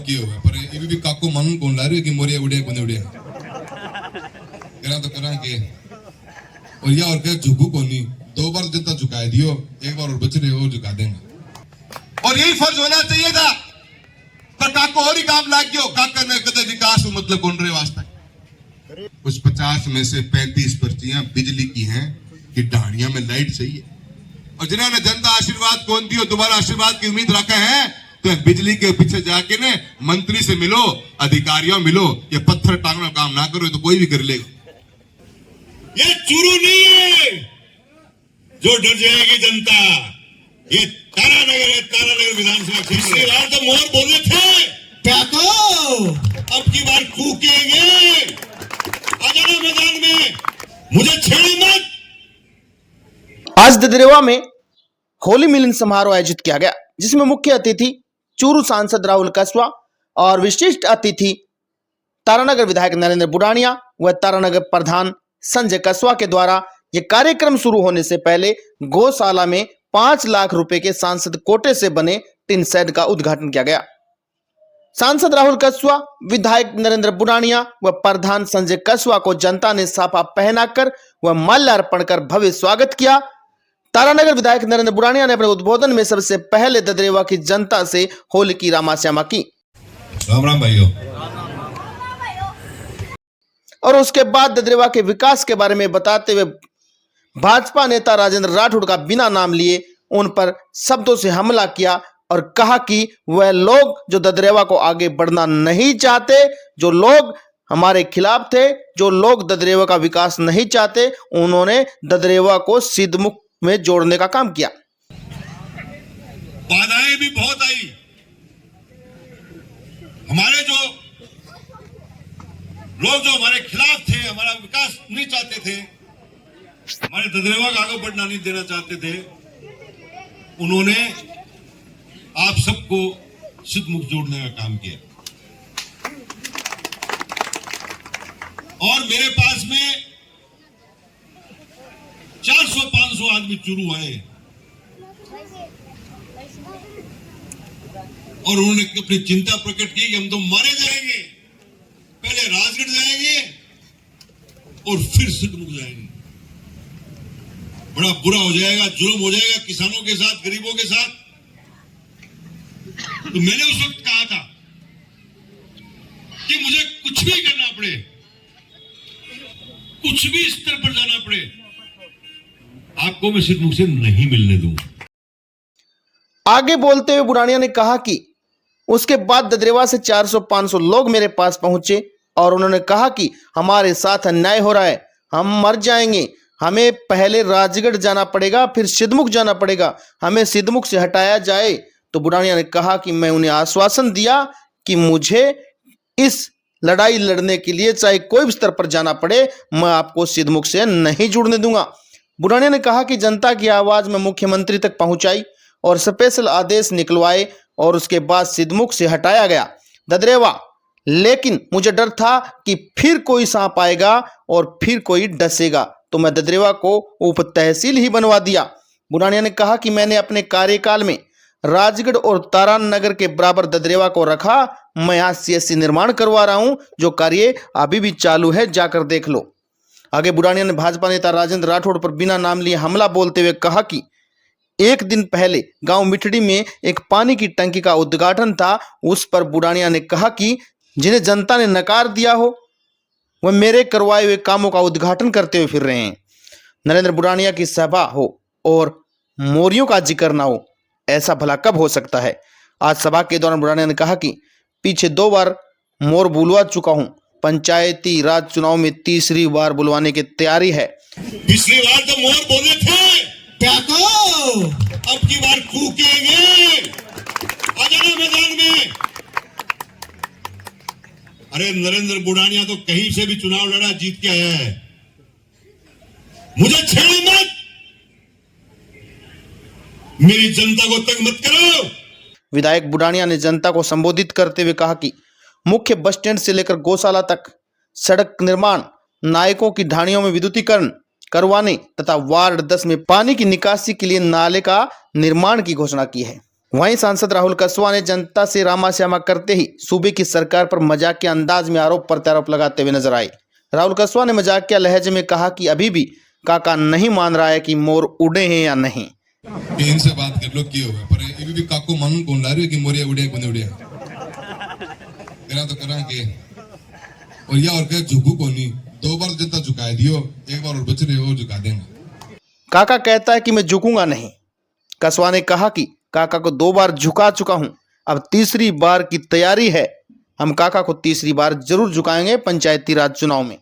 की होगा पर ये भी काको मांग कौन ला रही है कि मोरिया उड़े कोने उड़े करा तो करा के और या और क्या झुकू कोनी 2 बार जनता झुका दियो, एक बार और बच रहे हो झुका देंगे और यही फर्ज होना चाहिए था पर काको और ही काम लाग गयो काका ने कदे विकास मतलब कौन रहे वास्ता कुछ 50 में से 35 पर्चियां बिजली की हैं कि ढाणिया में लाइट चाहिए और जिन्होंने जनता आशीर्वाद कौन दियो दोबारा आशीर्वाद की उम्मीद रखा है तो बिजली के पीछे जाके ने मंत्री से मिलो, अधिकारियों मिलो, ये पत्थर टांगना काम ना करो तो कोई भी कर लेगा। ये चूरू नहीं है जो डर जाएगी जनता, ये तारानगर है, तारानगर विधानसभा क्षेत्र। पिछली बार तो मोर बोले थे क्या को अब की बार फूकेंगे, आ जाना मैदान में, मुझे छेड़ो मत। आज ददरेवा में होली मिलन समारोह आयोजित किया गया जिसमें मुख्य अतिथि चूरू सांसद राहुल कस्वा और विशिष्ट अतिथि तारानगर विधायक नरेंद्र बुरानिया व तारानगर प्रधान संजय कस्वा के द्वारा यह कार्यक्रम शुरू होने से पहले गौशाला में 5 लाख रुपए के सांसद कोटे से बने टिन शेड का उद्घाटन किया गया। सांसद राहुल कस्वा, विधायक नरेंद्र बुरानिया व प्रधान संजय कस्वा को जनता ने साफा पहनाकर व माल्यार्पण कर भव्य स्वागत किया। तारानगर विधायक नरेंद्र बुरानिया ने अपने उद्बोधन में सबसे पहले ददरेवा की जनता से होली की रामाश्यामा की। राम राम भाइयों। और उसके बाद ददरेवा के विकास के बारे में बताते हुए भाजपा नेता राजेंद्र राठौड़ का बिना नाम लिए उन पर शब्दों से हमला किया और कहा कि वह लोग जो ददरेवा को आगे बढ़ना नहीं चाहते, जो लोग हमारे खिलाफ थे, जो लोग ददरेवा का विकास नहीं चाहते, उन्होंने ददरेवा को सिद्धमुख में जोड़ने का काम किया। बाधाएं भी बहुत आई, हमारे जो लोग जो हमारे खिलाफ थे, हमारा विकास नहीं चाहते थे, हमारे ददरेवा को आगे बढ़ना नहीं देना चाहते थे, उन्होंने आप सबको सिद्धमुख जोड़ने का काम किया। और मेरे पास में 400-500 आदमी चूरू आए और उन्होंने अपनी चिंता प्रकट की कि हम तो मारे जाएंगे, पहले राजगढ़ जाएंगे और फिर सिद्धमुख जाएंगे, बड़ा बुरा हो जाएगा, जुल्म हो जाएगा किसानों के साथ, गरीबों के साथ। तो मैंने उस वक्त कहा था कि मुझे कुछ भी करना पड़े, कुछ भी स्तर पर जाना पड़े, आपको मैं सिद्धमुख से नहीं मिलने दूंगा। आगे बोलते हुए बुरानिया ने कहा कि उसके बाद ददरेवा से 400-500 लोग मेरे पास पहुंचे और उन्होंने कहा कि हमारे साथ अन्याय हो रहा है, हम मर जाएंगे, हमें पहले राजगढ़ जाना पड़ेगा, फिर सिद्धमुख जाना पड़ेगा, हमें सिद्धमुख से हटाया जाए। तो बुरानिया ने कहा कि मैं उन्हें आश्वासन दिया कि मुझे इस लड़ाई लड़ने के लिए चाहे कोई भी स्तर पर जाना पड़े, मैं आपको सिद्धमुख से नहीं जुड़ने दूंगा। बुरानिया ने कहा कि जनता की आवाज में मुख्यमंत्री तक पहुंचाई और स्पेशल आदेश निकलवाए और उसके बाद सिद्धमुख से हटाया गया ददरेवा, लेकिन मुझे डर था कि फिर कोई सांप आएगा और फिर कोई डसेगा, तो मैं ददरेवा को उप तहसील ही बनवा दिया। बुरानिया ने कहा कि मैंने अपने कार्यकाल में राजगढ़ और तारानगर के बराबर ददरेवा को रखा, मैं यहाँ CSC निर्माण करवा रहा हूँ, जो कार्य अभी भी चालू है, जाकर देख लो। आगे बुरानिया ने भाजपा नेता राजेंद्र राठौड़ पर बिना नाम लिए हमला बोलते हुए कहा कि एक दिन पहले गांव मिठड़ी में एक पानी की टंकी का उद्घाटन था, उस पर बुरानिया ने कहा कि जिन्हें जनता ने नकार दिया हो वह मेरे करवाए हुए कामों का उद्घाटन करते हुए फिर रहे हैं। नरेंद्र बुरानिया की सभा हो और मोरियों का जिक्र ना हो, ऐसा भला कब हो सकता है। आज सभा के दौरान बुरानिया ने कहा कि पीछे 2 बार मोर बुलवा चुका हूं, पंचायती राज चुनाव में तीसरी बार बुलवाने की तैयारी है। पिछली बार तो मोर बोले थे क्या को अब की बार फूकेंगे, आ जाना मैदान में। अरे नरेंद्र बुरानिया तो कहीं से भी चुनाव लड़ा, जीत के आया है, मुझे छेड़ो मत, मेरी जनता को तंग मत करो। विधायक बुरानिया ने जनता को संबोधित करते हुए कहा कि मुख्य बस स्टैंड से लेकर गौशाला तक सड़क निर्माण, नायकों की ढाणियों में विद्युतीकरण करवाने तथा वार्ड 10 में पानी की निकासी के लिए नाले का निर्माण की घोषणा की है। वहीं सांसद राहुल कसवा ने जनता से रामाश्यामा करते ही सूबे की सरकार पर मजाकिया अंदाज में आरोप प्रत्यारोप लगाते हुए नजर आए। राहुल कसवा ने मजाकिया लहजे में कहा कि अभी भी काका नहीं मान रहा है कि मोर उड़े हैं या नहीं। कि इनसे बात कर लो क्यों है पर ये भी काकू मन कौन ला रही है कि मोरिया उड़े बंदे उड़े करा तो करा के और या और कह झुकू को नहीं 2 बार जनता झुका दियो, एक बार और बच रहे हो झुका देंगे। काका कहता है कि मैं झुकूंगा नहीं। कसवा ने कहा कि काका को 2 बार झुका चुका हूं, अब तीसरी बार की तैयारी है। हम काका को तीसरी बार जरूर झुकाएंगे पंचायती राज चुनाव में।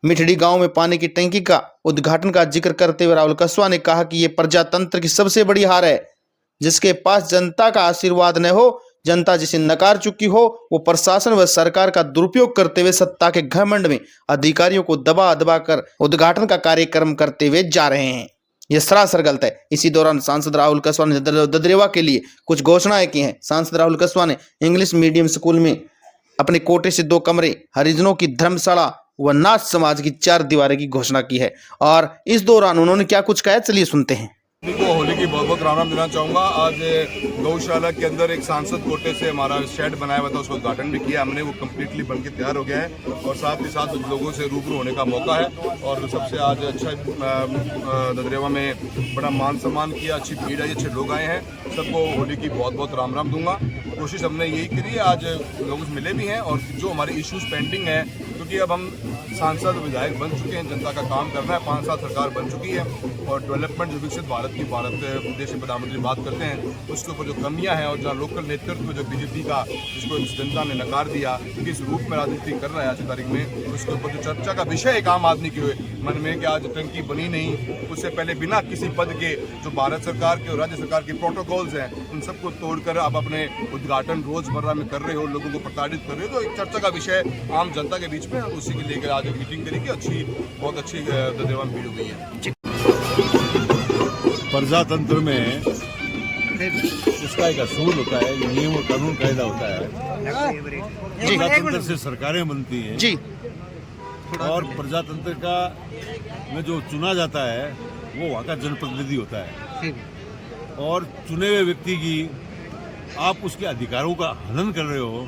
मिठड़ी गांव में पानी की टंकी का उद्घाटन का जिक्र करते हुए राहुल कसवा ने कहा कि यह प्रजातंत्र की सबसे बड़ी हार है, जिसके पास जनता का आशीर्वाद न हो, जनता जिसे नकार चुकी हो, वो प्रशासन व सरकार का दुरुपयोग करते हुए सत्ता के घमंड में अधिकारियों को दबा दबा कर उद्घाटन का कार्यक्रम करते हुए जा रहे हैं। यह सरासर गलत है। इसी दौरान सांसद राहुल कसवा ने ददरेवा के लिए कुछ घोषणाएं की हैं। सांसद राहुल कसवा ने इंग्लिश मीडियम स्कूल में अपने कोटे से 2 कमरे, हरिजनों की धर्मशाला व नाथ समाज की 4 दीवारें की घोषणा की है। और इस दौरान उन्होंने क्या कुछ कहा, चलिए सुनते हैं। को होली की बहुत बहुत राम देना चाहूँगा। आज गौशाला के अंदर एक सांसद कोटे से हमारा शेड बनाया हुआ था, उसका उद्घाटन भी किया हमने। वो कम्प्लीटली बन के तैयार हो गया है और साथ ही साथ लोगों से रूबरू होने का मौका है। और सबसे आज अच्छा ददरेवा में बड़ा मान सम्मान किया, अच्छी भीड़ आई, अच्छे लोग आए हैं। सबको होली की बहुत बहुत राम दूंगा। कोशिश हमने यही करी है, आज लोगों से मिले भी हैं और जो हमारे इश्यूज पेंडिंग हैं, क्योंकि अब हम सांसद विधायक बन चुके हैं, जनता का काम करना है, 5 साल सरकार बन चुकी है और डेवलपमेंट जो विकसित भारत देश के प्रधानमंत्री बात करते हैं, उसके ऊपर जो कमियां हैं और जहाँ लोकल नेतृत्व जो बीजेपी का, जिसको जनता ने नकार दिया, किस रूप में राजनीति कर रहा है आज की तारीख में, उसके ऊपर जो चर्चा का विषय एक आम आदमी के मन में कि आज टंकी बनी नहीं, उससे पहले बिना किसी पद के जो भारत सरकार के और राज्य सरकार के प्रोटोकॉल्स हैं, उन सबको तोड़कर आप अपने उद्घाटन रोजमर्रा में कर रहे हो, लोगों को प्रताड़ित कर रहे हो। तो एक चर्चा का विषय आम जनता के बीच में, उसी के लेकर आज एक मीटिंग करेगी। बहुत अच्छी ददरेवा में भीड़ हुई है। प्रजातंत्र में उसका एक असूल होता है, नियम और कानून कायदा होता है। प्रजातंत्र से सरकारें बनती हैं जी, और प्रजातंत्र का में जो चुना जाता है वो वहाँ का जनप्रतिनिधि होता है। और चुने हुए व्यक्ति की आप उसके अधिकारों का हनन कर रहे हो,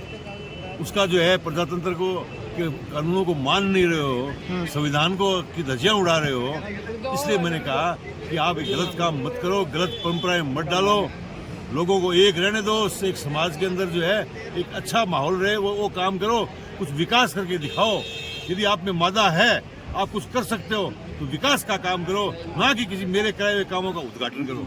उसका जो है प्रजातंत्र को के कानूनों को मान नहीं रहे हो, संविधान को की धज्जियां उड़ा रहे हो। इसलिए मैंने कहा कि आप एक गलत काम मत करो, गलत परंपराएं मत डालो, लोगों को एक रहने दो, उससे एक समाज के अंदर जो है एक अच्छा माहौल रहे, वो काम करो, कुछ विकास करके दिखाओ। यदि आप में मादा है, आप कुछ कर सकते हो तो विकास का काम करो, ना कि किसी मेरे कराए हुए कामों का उद्घाटन करो।